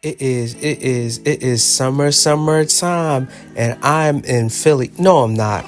It is summertime, and I'm in Philly. No, I'm not.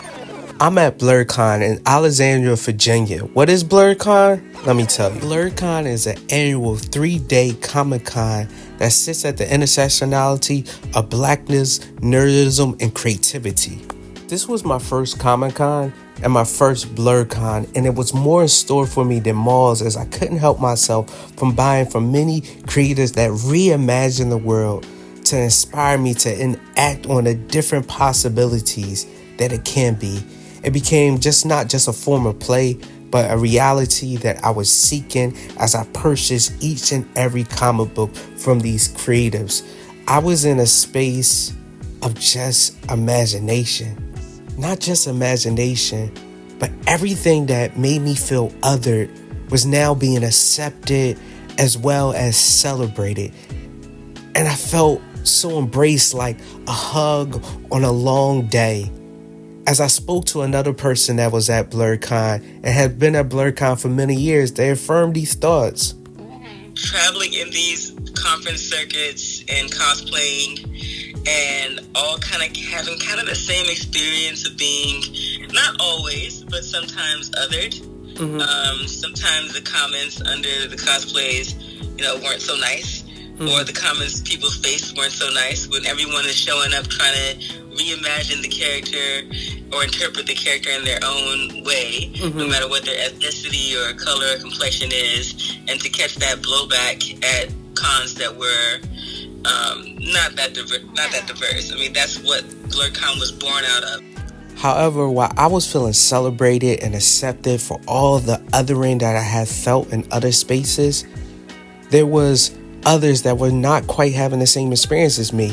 I'm at Blerdcon in Alexandria, Virginia. What is Blerdcon? Let me tell you. Blerdcon is an annual 3-day Comic-Con that sits at the intersectionality of blackness, nerdism, and creativity. This was my first Comic-Con and my first Blerdcon, and it was more in store for me than malls, as I couldn't help myself from buying from many creators that reimagine the world to inspire me to enact on the different possibilities that it can be. It became not just a form of play, but a reality that I was seeking as I purchased each and every comic book from these creatives. I was in a space of just imagination. Not just imagination, but everything that made me feel othered was now being accepted as well as celebrated. And I felt so embraced, like a hug on a long day. As I spoke to another person that was at Blerdcon and had been at Blerdcon for many years, they affirmed these thoughts. Traveling in these conference circuits and cosplaying and all kind of having kind of the same experience of being, not always, but sometimes othered. Sometimes the comments under the cosplays, weren't so nice. Or the comments people's faces weren't so nice when everyone is showing up trying to reimagine the character or interpret the character in their own way, no matter what their ethnicity or color or complexion is, and to catch that blowback at cons that were not that diverse. I mean, that's what Blerdcon was born out of. However, while I was feeling celebrated and accepted for all the othering that I had felt in other spaces, there was others that were not quite having the same experience as me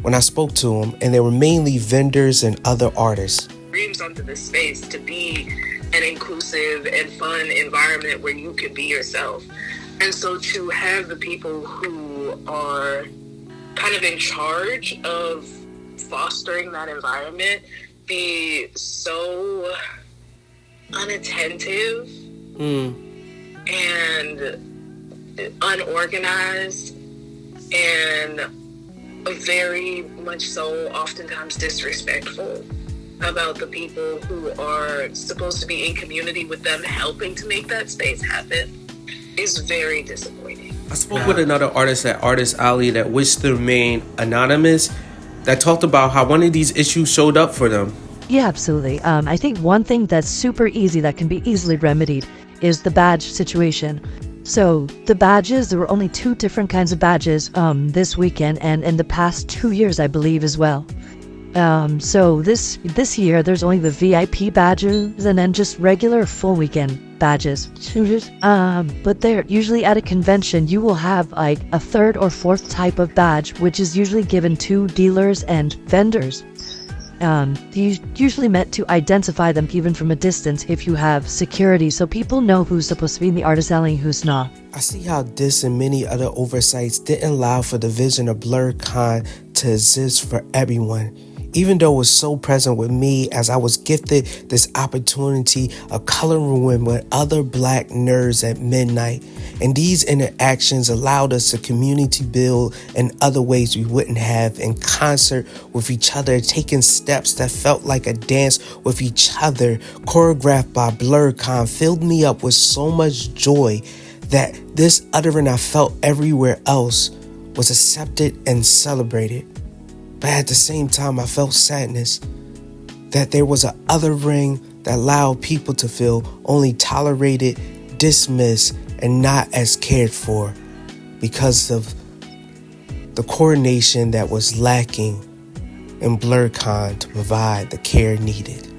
when I spoke to them, and they were mainly vendors and other artists. Dreams onto this space to be an inclusive and fun environment where you can be yourself. And so to have the people who are kind of in charge of fostering that environment be so unattentive and unorganized and very much so oftentimes disrespectful about the people who are supposed to be in community with them, helping to make that space happen, is very disappointing. I spoke with another artist at Artist Alley that wished to remain anonymous, that talked about how one of these issues showed up for them. Yeah, absolutely. I think one thing that's super easy that can be easily remedied is the badge situation. So the badges, there were only 2 different kinds of badges this weekend, and in the past 2 years, I believe, as well. So this year, there's only the VIP badges and then just regular full weekend badges. But there, usually at a convention, you will have like a 3rd or 4th type of badge, which is usually given to dealers and vendors. Usually meant to identify them even from a distance if you have security, so people know who's supposed to be in the artist alley and who's not. I see how this and many other oversights didn't allow for the vision of Blerdcon to exist for everyone, even though it was so present with me as I was gifted this opportunity of coloring with other black nerds at midnight. And these interactions allowed us to community build in other ways we wouldn't have, in concert with each other, taking steps that felt like a dance with each other, choreographed by Blerdcon, filled me up with so much joy that this othering I felt everywhere else was accepted and celebrated. But at the same time, I felt sadness that there was an othering that allowed people to feel only tolerated, dismissed, and not as cared for because of the coordination that was lacking in Blerdcon to provide the care needed.